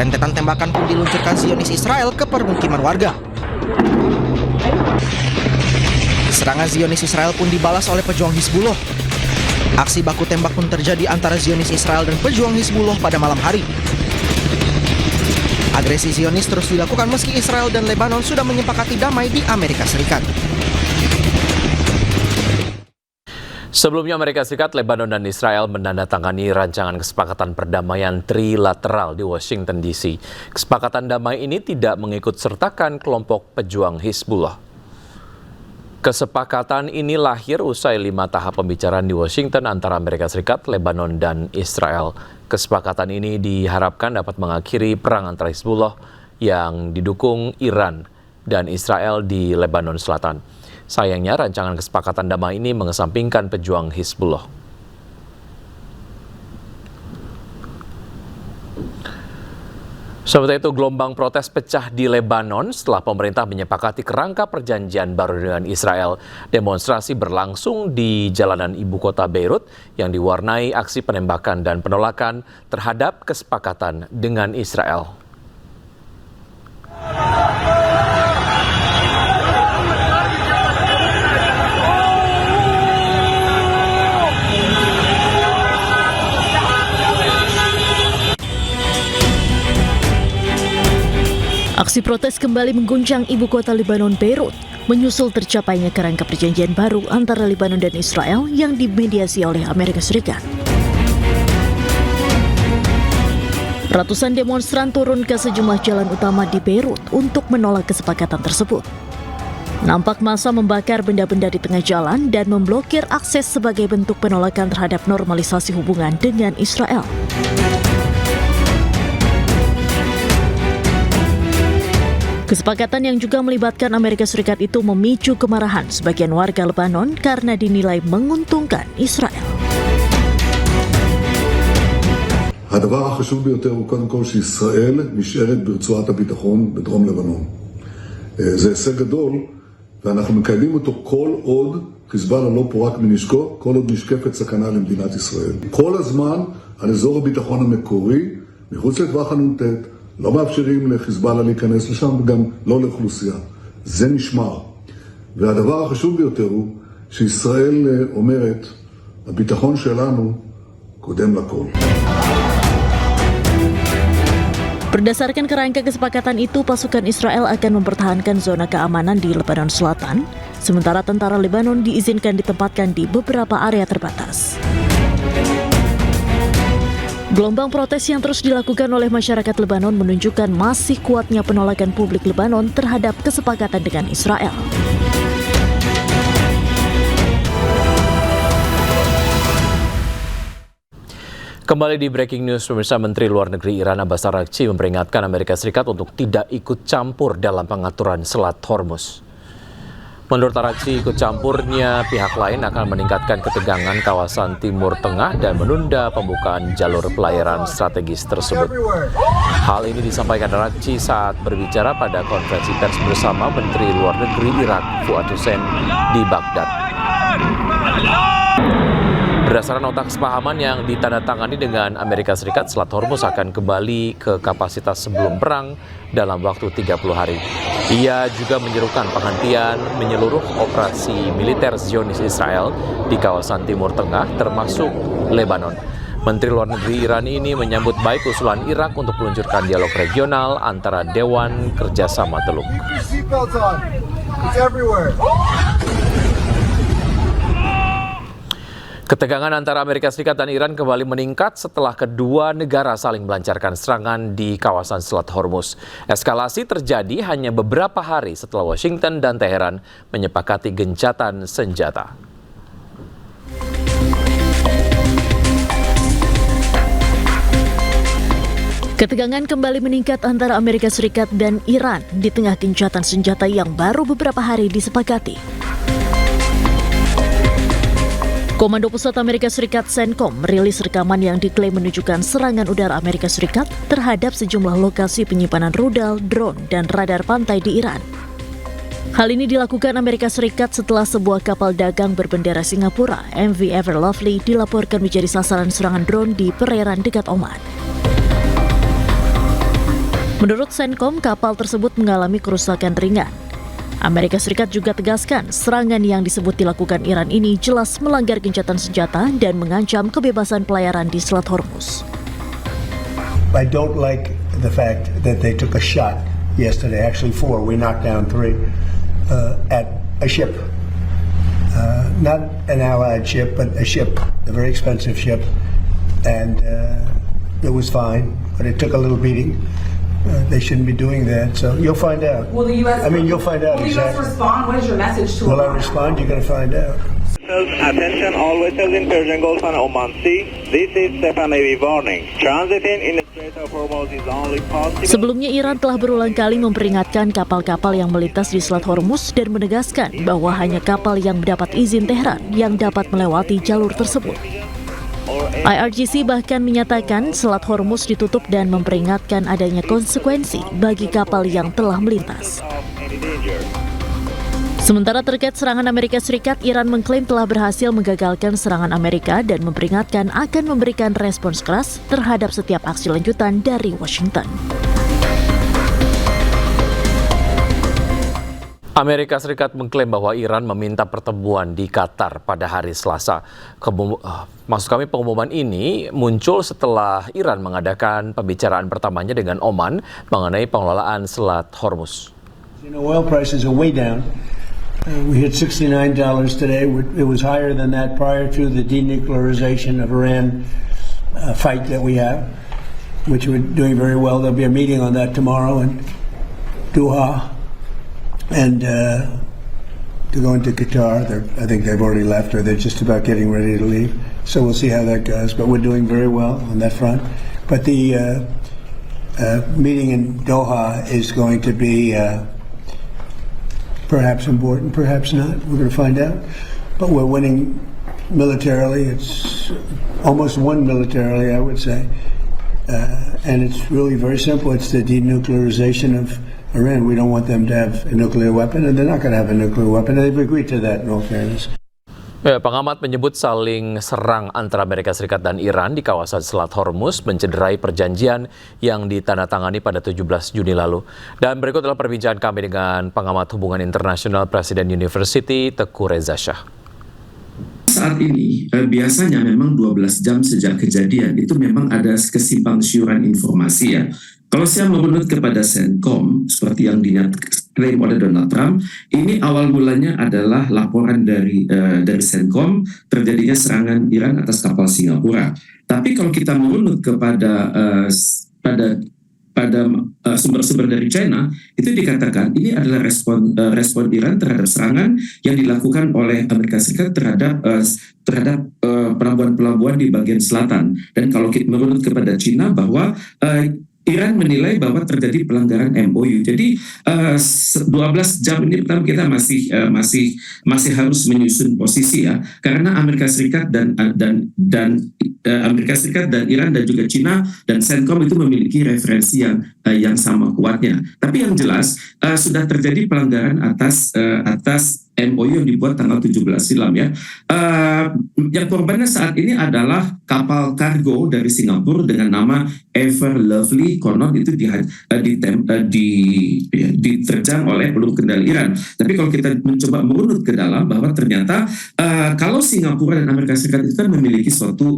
Rentetan tembakan pun diluncurkan Zionis Israel ke permukiman warga. Serangan Zionis Israel pun dibalas oleh pejuang Hizbullah. Aksi baku tembak pun terjadi antara Zionis Israel dan pejuang Hizbullah pada malam hari. Agresi Zionis terus dilakukan meski Israel dan Lebanon sudah menyepakati damai di Amerika Serikat. Sebelumnya Amerika Serikat, Lebanon, dan Israel menandatangani rancangan kesepakatan perdamaian trilateral di Washington DC. Kesepakatan damai ini tidak mengikut sertakan kelompok pejuang Hizbullah. Kesepakatan ini lahir usai 5 tahap pembicaraan di Washington antara Amerika Serikat, Lebanon, dan Israel. Kesepakatan ini diharapkan dapat mengakhiri perang antara Hizbullah yang didukung Iran dan Israel di Lebanon Selatan. Sayangnya, rancangan kesepakatan damai ini mengesampingkan pejuang Hizbullah. Sementara itu, gelombang protes pecah di Lebanon setelah pemerintah menyepakati kerangka perjanjian baru dengan Israel. Demonstrasi berlangsung di jalanan ibu kota Beirut yang diwarnai aksi penembakan dan penolakan terhadap kesepakatan dengan Israel. Aksi protes kembali mengguncang ibu kota Lebanon, Beirut, menyusul tercapainya kerangka perjanjian baru antara Lebanon dan Israel yang dimediasi oleh Amerika Serikat. Ratusan demonstran turun ke sejumlah jalan utama di Beirut untuk menolak kesepakatan tersebut. Nampak massa membakar benda-benda di tengah jalan dan memblokir akses sebagai bentuk penolakan terhadap normalisasi hubungan dengan Israel. Kesepakatan yang juga melibatkan Amerika Serikat itu memicu kemarahan sebagian warga Lebanon karena dinilai menguntungkan Israel. הדבר החשוב ביותר הוא קודם כל שישראל נשארת ברצועת הביטחון בדרום לבנון. זה הישג גדול, ואנחנו מקיימים אותו כל עוד חיזבאללה לא פורק מנשקו, כל עוד נשקפת סכנה למדינת ישראל. כל הזמן על אזור הביטחון המקורי, מחוץ לטווח הנ"ט, לא מאפשרים לחיזבאללה להיכנס לשם, וגם לא לאוכלוסייה. זה נשמר. והדבר החשוב ביותר הוא שישראל אומרת, הביטחון שלנו קודם לכל. Berdasarkan kerangka kesepakatan itu, pasukan Israel akan mempertahankan zona keamanan di Lebanon Selatan, sementara tentara Lebanon diizinkan ditempatkan di beberapa area terbatas. Gelombang protes yang terus dilakukan oleh masyarakat Lebanon menunjukkan masih kuatnya penolakan publik Lebanon terhadap kesepakatan dengan Israel. Kembali di Breaking News, pemirsa. Menteri Luar Negeri Iran Abbas Araghchi memperingatkan Amerika Serikat untuk tidak ikut campur dalam pengaturan Selat Hormuz. Menurut Araghchi, ikut campurnya pihak lain akan meningkatkan ketegangan kawasan Timur Tengah dan menunda pembukaan jalur pelayaran strategis tersebut. Hal ini disampaikan Araghchi saat berbicara pada konferensi pers bersama Menteri Luar Negeri Irak Fuad Hussein di Baghdad. Berdasarkan nota kesepahaman yang ditandatangani dengan Amerika Serikat, Selat Hormuz akan kembali ke kapasitas sebelum perang dalam waktu 30 hari. Ia juga menyerukan penghentian menyeluruh operasi militer Zionis Israel di kawasan Timur Tengah, termasuk Lebanon. Menteri Luar Negeri Iran ini menyambut baik usulan Irak untuk meluncurkan dialog regional antara Dewan Kerjasama Teluk. Ketegangan antara Amerika Serikat dan Iran kembali meningkat setelah kedua negara saling melancarkan serangan di kawasan Selat Hormuz. Eskalasi terjadi hanya beberapa hari setelah Washington dan Teheran menyepakati gencatan senjata. Ketegangan kembali meningkat antara Amerika Serikat dan Iran di tengah gencatan senjata yang baru beberapa hari disepakati. Komando Pusat Amerika Serikat CENTCOM merilis rekaman yang diklaim menunjukkan serangan udara Amerika Serikat terhadap sejumlah lokasi penyimpanan rudal, drone, dan radar pantai di Iran. Hal ini dilakukan Amerika Serikat setelah sebuah kapal dagang berbendera Singapura, MV Ever Lovely, dilaporkan menjadi sasaran serangan drone di perairan dekat Oman. Menurut Centcom, kapal tersebut mengalami kerusakan ringan. Amerika Serikat juga tegaskan serangan yang disebut dilakukan Iran ini jelas melanggar gencatan senjata dan mengancam kebebasan pelayaran di Selat Hormuz. I don't like the fact that they took a shot yesterday, actually 4, we knocked down 3, at a ship. Not an Allied ship, but a ship, a very expensive ship. And it was fine, but it took a little beating. They shouldn't be doing that, so you'll find out. Will the U.S. You'll find out will exactly. the U.S. respond? What is your message to Will I Iran? respond? You're going to find out. Attention all vessels in Persian Gulf and Oman Sea. This is Stefan Navy warning. Transiting in the Strait of Hormuz is only possible. Sebelumnya Iran telah berulang kali memperingatkan kapal-kapal yang melintas di Selat Hormuz dan menegaskan bahwa hanya kapal yang mendapat izin Tehran yang dapat melewati jalur tersebut. IRGC bahkan menyatakan Selat Hormuz ditutup dan memperingatkan adanya konsekuensi bagi kapal yang telah melintas. Sementara terkait serangan Amerika Serikat, Iran mengklaim telah berhasil menggagalkan serangan Amerika dan memperingatkan akan memberikan respons keras terhadap setiap aksi lanjutan dari Washington. Amerika Serikat mengklaim bahwa Iran meminta pertemuan di Qatar pada hari Selasa. Pengumuman ini muncul setelah Iran mengadakan pembicaraan pertamanya dengan Oman mengenai pengelolaan Selat Hormuz. Oil prices are way down. We hit $69 today. It was higher than that prior to the denuclearization of Iran fight that we have, which we're doing very well. There'll be a meeting on that tomorrow in Doha. And to go into Qatar, I think they've already left, or they're just about getting ready to leave. So we'll see how that goes. But we're doing very well on that front. But the meeting in Doha is going to be perhaps important, perhaps not. We're going to find out. But we're winning militarily. It's almost won militarily, I would say. And it's really very simple. It's the denuclearization of Iran. We don't want them to have a nuclear weapon, and they're not going to have a nuclear weapon. They've agreed to that, in all fairness. Pengamat menyebut saling serang antara Amerika Serikat dan Iran di kawasan Selat Hormuz mencederai perjanjian yang ditandatangani pada 17 Juni lalu. Dan berikut adalah perbincangan kami dengan pengamat hubungan internasional Presiden University, Teguh Reza Shah. Saat ini biasanya memang 12 jam sejak kejadian itu memang ada kesimpang siuran informasi ya. Kalau saya menurut kepada Centcom seperti yang diklaim oleh Donald Trump, ini awal mulanya adalah laporan dari Centcom terjadinya serangan Iran atas kapal Singapura. Tapi kalau kita menurut kepada sumber-sumber dari China, itu dikatakan ini adalah respon Iran terhadap serangan yang dilakukan oleh Amerika Serikat terhadap pelabuhan-pelabuhan di bagian selatan. Dan kalau kita menurut kepada China bahwa Iran menilai bahwa terjadi pelanggaran MOU. Jadi 12 jam ini pertama kita masih harus menyusun posisi ya, karena Amerika Serikat dan Amerika Serikat dan Iran dan juga China dan Centcom itu memiliki referensi yang sama kuatnya. Tapi yang jelas sudah terjadi pelanggaran atas MOU yang dibuat tanggal 17 silam ya. Yang korbannya saat ini adalah kapal kargo dari Singapura dengan nama Ever Lovely, konon itu diterjang oleh peluru kendali Iran. Tapi kalau kita mencoba merunut ke dalam bahwa ternyata kalau Singapura dan Amerika Serikat itu kan memiliki suatu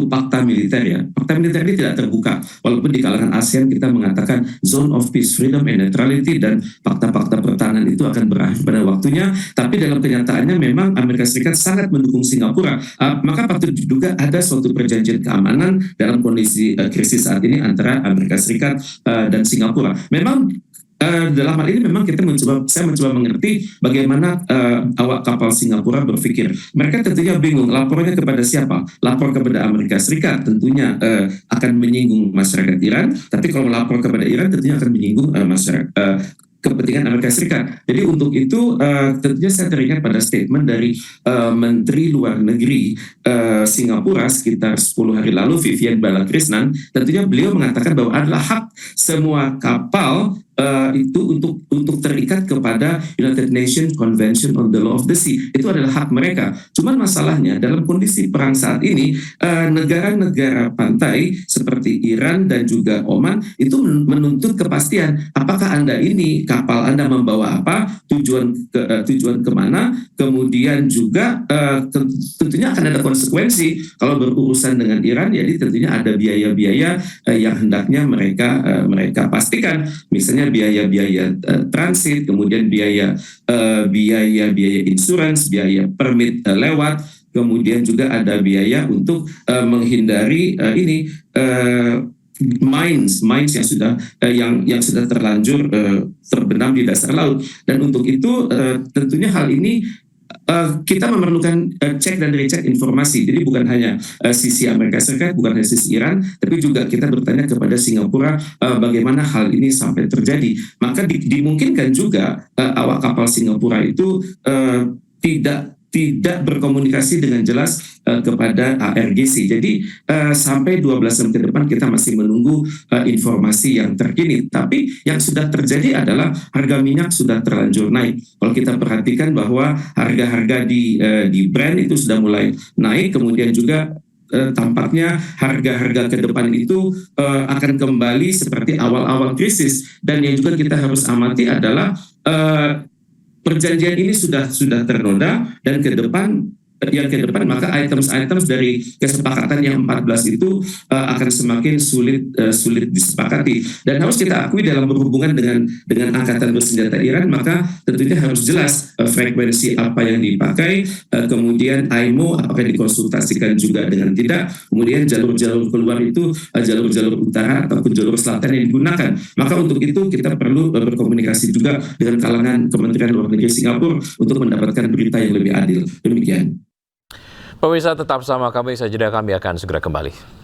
fakta militer ya. Fakta militer ini tidak terbuka. Walaupun di kalangan ASEAN kita mengatakan zone of peace, freedom, and neutrality dan fakta-fakta pertahanan itu akan berakhir pada waktunya. Tapi dalam kenyataannya memang Amerika Serikat sangat mendukung Singapura. Maka patut diduga ada suatu perjanjian keamanan dalam kondisi krisis saat ini antara Amerika Serikat dan Singapura. Memang dalam hal ini memang saya mencoba mengerti bagaimana awak kapal Singapura berpikir. Mereka tentunya bingung, lapornya kepada siapa? Lapor kepada Amerika Serikat tentunya akan menyinggung masyarakat Iran, tapi kalau lapor kepada Iran tentunya akan menyinggung kepentingan Amerika Serikat. Jadi untuk itu tentunya saya teringat pada statement dari Menteri Luar Negeri Singapura sekitar 10 hari lalu, Vivian Balakrishnan. Tentunya beliau mengatakan bahwa adalah hak semua kapal itu untuk terikat kepada United Nations Convention on the Law of the Sea. Itu adalah hak mereka. Cuman masalahnya dalam kondisi perang saat ini, negara-negara pantai seperti Iran dan juga Oman itu menuntut kepastian. Apakah Anda ini kapal Anda membawa apa, tujuan kemana, kemudian juga tentunya akan ada konsekuensi kalau berurusan dengan Iran. Jadi tentunya ada biaya-biaya yang hendaknya mereka pastikan, misalnya biaya-biaya transit, kemudian biaya insurance, biaya permit lewat, kemudian juga ada biaya untuk menghindari mines yang sudah terlanjur terbenam di dasar laut. Dan untuk itu tentunya hal ini kita memerlukan cek dan recek informasi. Jadi bukan hanya sisi Amerika Serikat, bukan hanya sisi Iran, tapi juga kita bertanya kepada Singapura bagaimana hal ini sampai terjadi. Maka dimungkinkan juga awak kapal Singapura itu tidak berkomunikasi dengan jelas kepada ARGC. Jadi sampai 12 jam ke depan kita masih menunggu informasi yang terkini. Tapi yang sudah terjadi adalah harga minyak sudah terlanjur naik. Kalau kita perhatikan bahwa harga-harga di Brent itu sudah mulai naik, kemudian juga tampaknya harga-harga ke depan itu akan kembali seperti awal-awal krisis. Dan yang juga kita harus amati adalah perjanjian ini sudah ternoda, dan ke depan maka items dari kesepakatan yang 14 itu akan semakin sulit disepakati. Dan harus kita akui dalam berhubungan dengan angkatan bersenjata Iran, maka tentunya harus jelas frekuensi apa yang dipakai, kemudian IMO apakah dikonsultasikan juga dengan tidak, kemudian jalur-jalur keluar itu jalur-jalur utara ataupun jalur selatan yang digunakan. Maka untuk itu kita perlu berkomunikasi juga dengan kalangan Kementerian Luar Negeri Singapura untuk mendapatkan berita yang lebih adil. Demikian. Pemirsa tetap sama kami, saja kami akan segera kembali.